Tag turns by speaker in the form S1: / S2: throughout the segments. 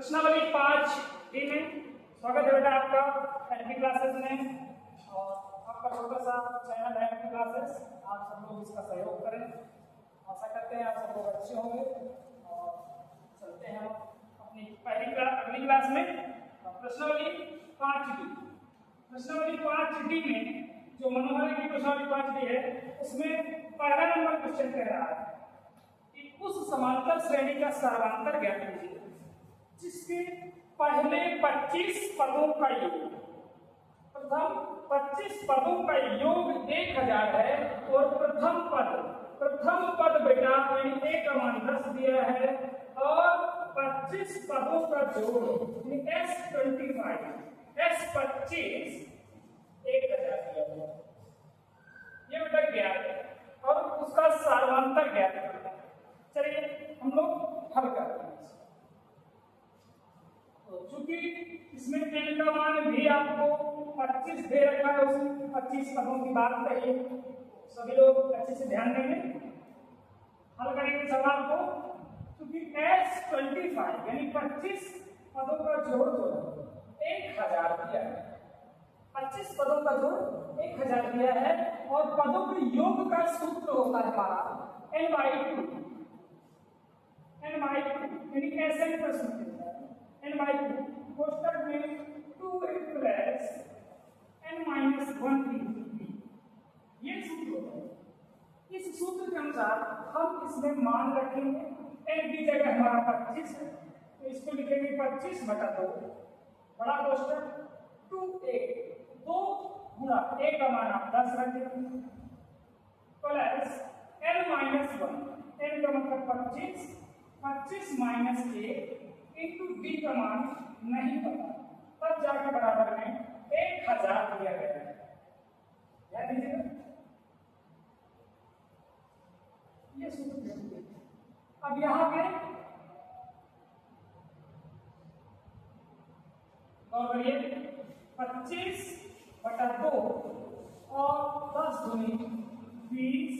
S1: प्रश्नावली 5 में स्वागत है बेटा आपका एमपी क्लासेस में। और आपका छोटा सा चैनल है एमपी क्लासेस, आप सब लोग इसका सहयोग करें। आशा करते हैं आप सब लोग अच्छे होंगे। और चलते हैं अपनी अगली क्लास में। प्रश्नावली 5D, प्रश्नावली 5D में जो मनोहर की प्रश्नावली 5D है उसमें पहला नंबर क्वेश्चन कह रहा है कि उस समांतर श्रेणी का सारांतर ज्ञात कीजिए जिसके पहले 25 पदों का योग, प्रथम 25 पदों का योग 1000 है और प्रथम पद बेटा मैंने A का मान 10 दिया है और 25 पदों का जोड़ S25 S25 1000 दिया हुआ, ये बेटा ज्ञात है और उसका सारांतर ज्ञात करना है। चलिए हम लोग हल करते हैं। तो चूंकि इसमें n का मान भी आपको 25 दे रखा है, उसमें 25 पदों की बात कही, सभी लोग अच्छे से ध्यान देंगे, हल करेंगे सवाल को। क्योंकि S25 यानी 25 पदों का जोड़ जो 1000 दिया है, 25 पदों का जोड़ 1000 दिया है और पदों के योग का सूत्र होता है हमारा n/2 यानी ऐसे प्रश्न n/2 कोष्ठक में 2a प्लस n-1 ये सूत्र होता है। इस सूत्र के अनुसार हम इसमें मान रखेंगे n की जगह हमारा 25 है, तो इसको लिखेंगे 25/2 बड़ा कोष्ठक 2a 2 गुणा a का मान आप 10 रखेंगे प्लस n-1 n का मतलब 25 माइनस a इंटू d का मान नहीं पता, तब जाके बराबर में 1000 दिया गया है। याद दीजिएगा ये सूत्र। अब यहाँ पे और करिए 25/2 और 10 दूनी 20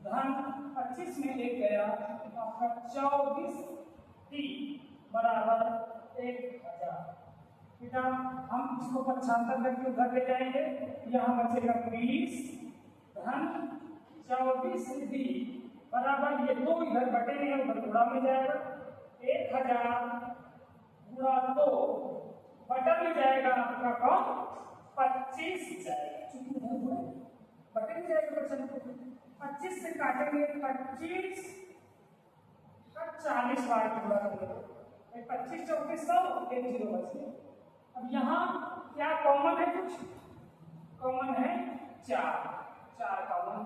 S1: धन 25 में एक गया आपका 24t बराबर 1000। बेटा हम इसको पक्षांतर करके उधर ले जाएंगे, यहाँ बचेगा 20 धन 24d बराबर ये दो इधर बटेंगे उधर गुणा में जाएगा 1000 गुणा 2 बटा में जाएगा आपका कौन 25 जाएगा, चूंकि उधर गुणा बटे में जाएगा परसेंट 25 से काटेंगे 25 का 40 बार गुणा करेंगे 25 24 100 एक 0 बच गया। अब यहाँ क्या कॉमन है, कुछ कॉमन है 4 कॉमन,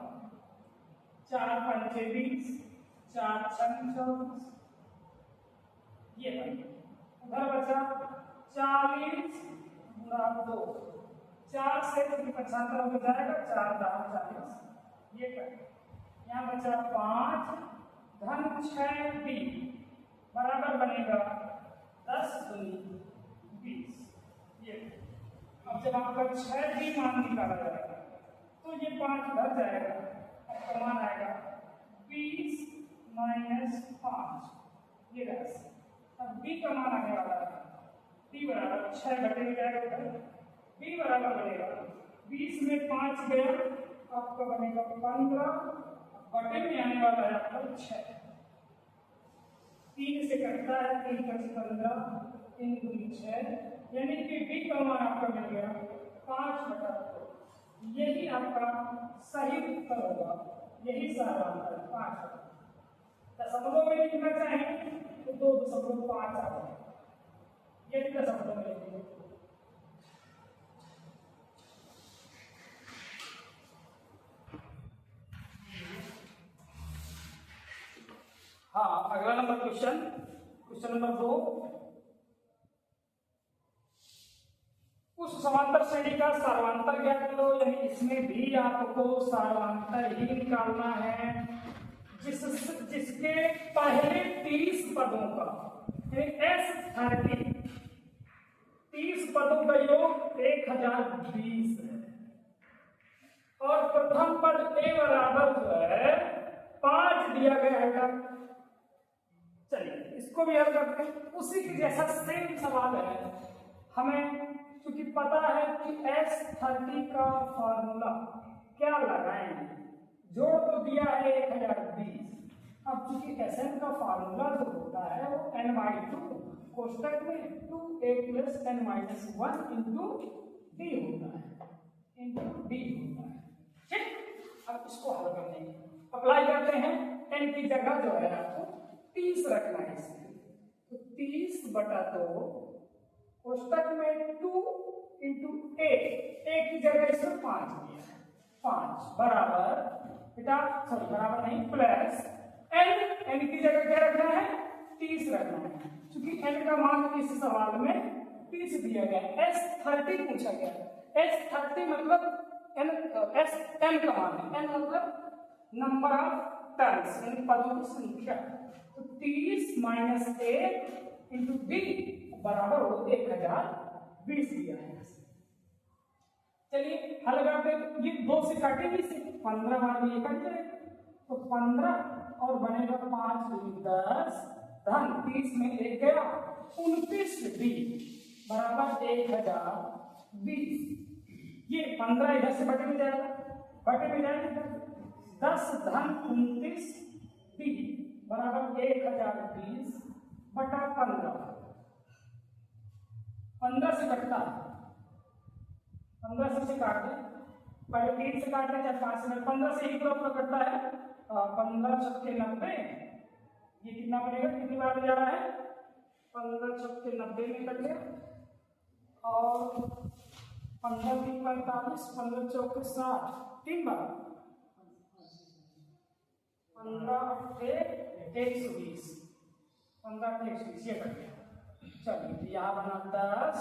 S1: 4 पंचे 20 4 छंग 24, ये उधर बचा 40 गुणा 2 4 से पक्षांतर हो जाएगा 4 दाम 40, ये यहाँ बचा 5 धन 6d बराबर बनेगा 10 दूनी 20। ये अब जब आपका 6d मान निकाला जाएगा तो ये 5 घट जाएगा, आपका मान आएगा 20 माइनस 5 ये 10। अब d का मान आने वाला है d बराबर 6 घटे में जाएगा उधर, d बराबर बनेगा 20 में 5 गया आपका बनेगा 15, बटे में आने वाला है आपका 6, 3 से कटता है 3 का 15 3 दूनी 6 यानी कि d का मान आपका मिल गया 5/2। यही आपका सही उत्तर होगा, यही सारांश 5। दशमलव में लिखना चाहेंगे तो 2.5 आ जाएगा, ये दशमलव में लिखेंगे। हाँ अगला नंबर क्वेश्चन नंबर 2, उस समांतर श्रेणी का सारांतर ज्ञात करो, यानी इसमें भी आपको सारांतर ही निकालना है जिसके पहले 30 पदों का S30 30 पदों का योग 1020 है और प्रथम पद a बराबर जो है 5 दिया गया है। चलिए इसको भी हल करते हैं। उसी के जैसा सेम सवाल है, हमें क्योंकि पता है कि S30 का फॉर्मूला क्या लगाएंगे, जोड़ तो दिया है 1020। अब चूंकि Sn का फार्मूला जो होता है वो n/2 कोष्टक में 2a + n-1 इंटू d होता है, ठीक। अब इसको हल कर देंगे, अप्लाई करते हैं। n की जगह जो है आपको 30 रखना है इसमें, तो 30/2 कोष्टक में 2 इंटू a की जगह इसमें 5 दिया है, 5 बराबर बेटा सॉरी बराबर नहीं प्लस n की जगह क्या रखना है 30 रखना है, क्योंकि n का मान इस सवाल में 30 दिया गया है। S30 पूछा गया है, S30 मतलब n का मान है, n मतलब नंबर ऑफ टर्न्स यानी पदों की संख्या, तो 30 - 1 इंटू d बराबर हो 1020 दिया है। चलिए हल करते हैं, तो ये 2 से काटेंगे, इसे 15 बार में ये कट जाएगा, तो 15 और बनेगा 5 × 10 धन 30 में 1 गया 29d बराबर 1020। ये 15 इधर से बटे में जाएगा, 10 धन 29d बराबर 1020 बटा 15। 15 से कटता है, 15 से काट दे, पहले 3 से काट रहे, 5 से 15 से ही क्रॉस कटता है। 15 × 6 = 90, ये कितना बनेगा, कितनी बार जा रहा है, 15 × 6 = 90 में कट गया, और 15 × 3 = 45, 15 × 4 = 60, 3 बार, 15 × 8 = 120, 15 × 8 = 120, ये कट गया। चलिए यहाँ बना 10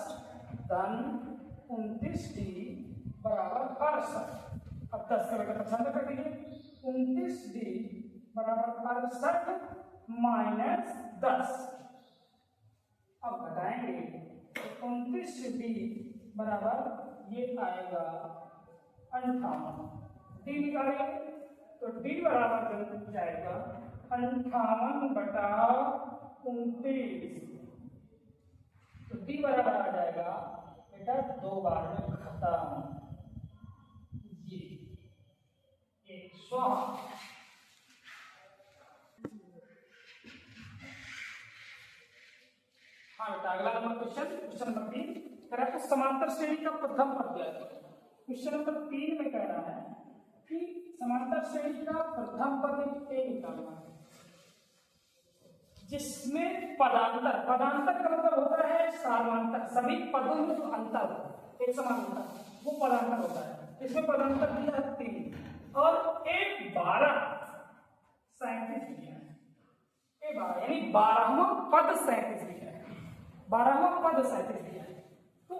S1: धन 29d बराबर 68। अब 10 का बेटा 50 कर दीजिए, 29d बराबर 68 माइनस 10। अब घटाएंगे तो 29d बराबर ये आएगा 58, d निकालेंगे तो d बराबर बन जाएगा 58/29, तो d बराबर आ जाएगा बेटा 2 बार में खत्म, ये 100। हाँ बेटा अगला नंबर क्वेश्चन नंबर 3 कह रहा है समांतर श्रेणी का प्रथम पद दिया है। क्वेश्चन नंबर 3 में कह रहा है कि समांतर श्रेणी का प्रथम पद a निकालना है जिसमें पदांतर का मतलब होता है सामांतर, सभी पदों में जो अंतर हो एक समान होता है वो पदांतर होता है। इसमें पदांतर दिया है 3 और एक 12 37 दिया है, ए 12 यानी 12वां पद 37 दिया है, 12वां पद 37 दिया है, तो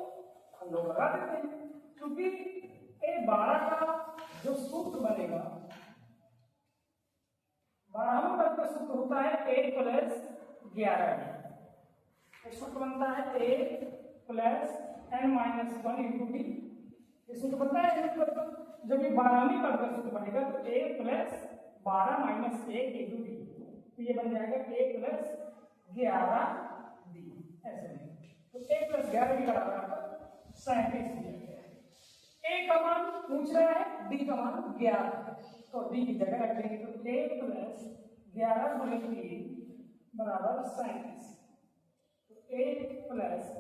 S1: हम लोग लगा देते हैं, क्योंकि ए 12 का जो सूत्र बनेगा 12वां पद का सूत्र होता है a + 11d, सूत्र बनता है a + n-1 इंटू d, सूत्र बनता है जब ये 12वें पद का सूत्र बनेगा तो a + 12 - 1 इंटू d, तो ये बन जाएगा a + 11d, ऐसे तो a + 11d बराबर 37 दिया गया है। a का मान पूछ रहा है, d का मान 11 है, तो d की जगह रख लेंगे तो a + 11 × 3 बराबर 37, तो a +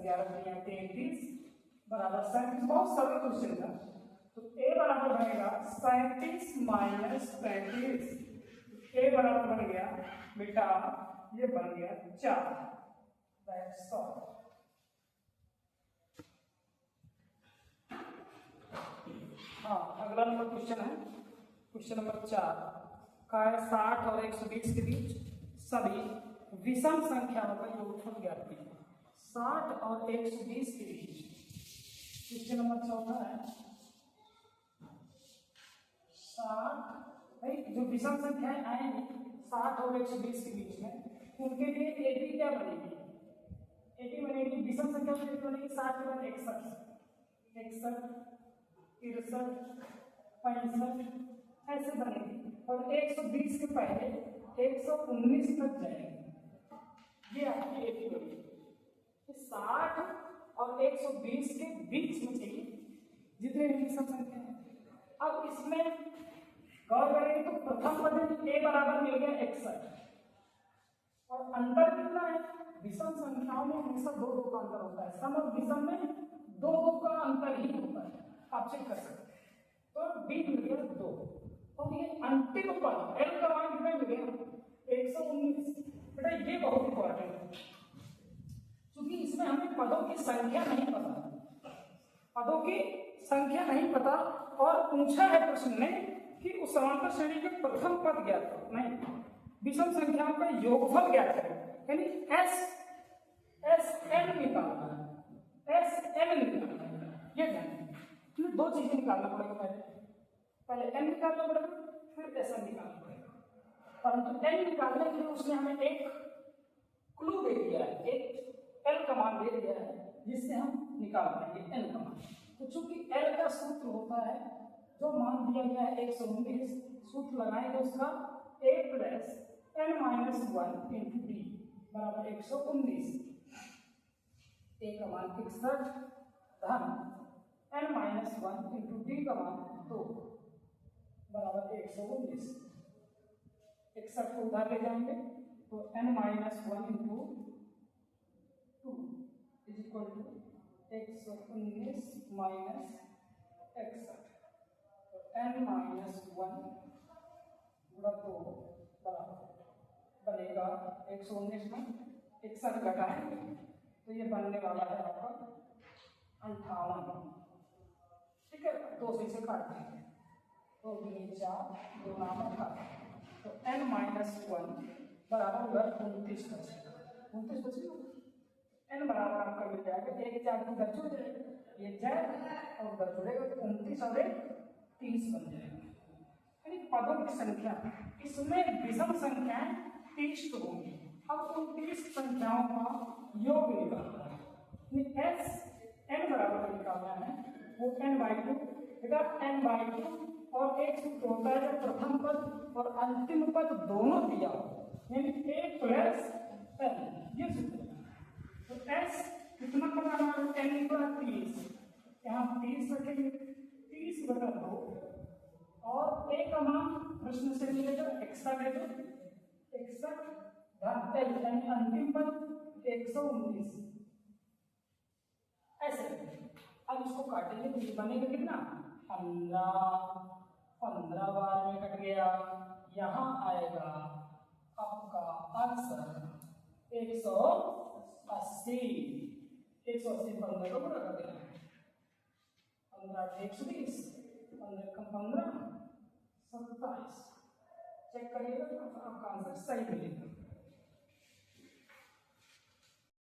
S1: 11 × 33 बराबर 37। बहुत सरल क्वेश्चन था, तो a बराबर बनेगा 37 - 35, a बराबर बन गया बेटा ये बन गया 4, दैट्स ऑल। हाँ अगला नंबर क्वेश्चन है, क्वेश्चन नंबर 4 का है 60 और 120 के बीच सभी विषम संख्याओं का योगफल ज्ञात कीजिए। 60 और 120 के बीच क्वेश्चन नंबर 14 है। 60 भाई जो विषम संख्याएं आएंगी 60 और 120 के बीच में, उनके लिए एटी क्या बनेगी, एटी बनेगी विषम संख्या कितनी बनेगी, 60 के बाद 61, 63, 65 ऐसे बनेगी, और 120 के पहले 119 तक जाएंगे। ये आपकी एक थ्योरी। 60 और 120 के बीच में चाहिए जितने भी विषम संख्या है। अब इसमें गौर करें तो प्रथम पद ए बराबर मिल गया 61 और अंतर कितना है? विषम संख्याओं में हमेशा दो दो का अंतर होता है। सम और विषम में दो दो का अंतर ही होता है, आप चेक कर सकते हैं। तो बी मिल गया 2 और ये अंतिम पद एल का मान कितना मिल गया 119। बेटा ये बहुत इंपॉर्टेंट है क्योंकि इसमें हमें पदों की संख्या नहीं पता, पदों की संख्या नहीं पता और पूछा है प्रश्न ने कि उस समांतर श्रेणी के प्रथम पद ज्ञात करो, नहीं विषम संख्याओं का योगफल ज्ञात करो, यानी एस एन निकालना है, एस एन निकालना है। ये ध्यान, दो चीजें निकालना पड़ेगा, पहले एन निकालना पड़ेगा फिर एस एन निकालना पड़ेगा। परंतु एन निकालने के लिए उसने हमें एक क्लू दे दिया है, एक एल का मान दे दिया है जिससे हम निकाल पाएंगे एन का मान। तो चूंकि एल का सूत्र होता है जो मान दिया गया है 119, सूत्र लगाएंगे उसका a plus n minus 1 into D बराबर 119। a का मान 61 धन n माइनस 1 इंटू डी का मान 2 बराबर 119। 61 को उधर ले जाएंगे तो n minus 1 into 2 is equal to 119 minus 61। n minus 1 गुणा 2 बराबर बनेगा 119 में 61 घटाएंगे तो ये बनने वाला है आपका 58। ठीक है, 2 से इसे काट देंगे, 2 दूनी 4 2 नाम 18 तो n माइनस 1 बराबर 29 बचेगा, 29 बचेगा। n बराबर आपका मिल जाएगा 1 4 को उधर जुड़ जाएगा, ये जाएगा और उधर जुड़ेगा तो 29 और 30 बन जाएगा। यानी पदों की संख्या इसमें विषम संख्याएं 30 तो होंगी। अब उन 30 संख्याओं का योग निकालना है, एस एन बराबर निकालना है, वो n/2 बेटा n/2 और एक सूत्र होता है जब प्रथम पद और अंतिम पद दोनों दिया हो, यानी a प्लस n, ये सूत्र। तो s कितना बनाना है n का 30, यहाँ 30 रखेंगे 30 बटा 2 और a का मान प्रश्न से मिलेगा 61 है तो 61 धन एल यानी अंतिम पद 119 ऐसे। अब इसको काटेंगे तो ये बनेगा कितना 15 बार में कट गया, यहाँ आएगा आपका आंसर 180। 180 15 को बड़ा कर देना, 15 120 15 कम 15 27। चेक करिएगा तो आपका आंसर सही मिलेगा।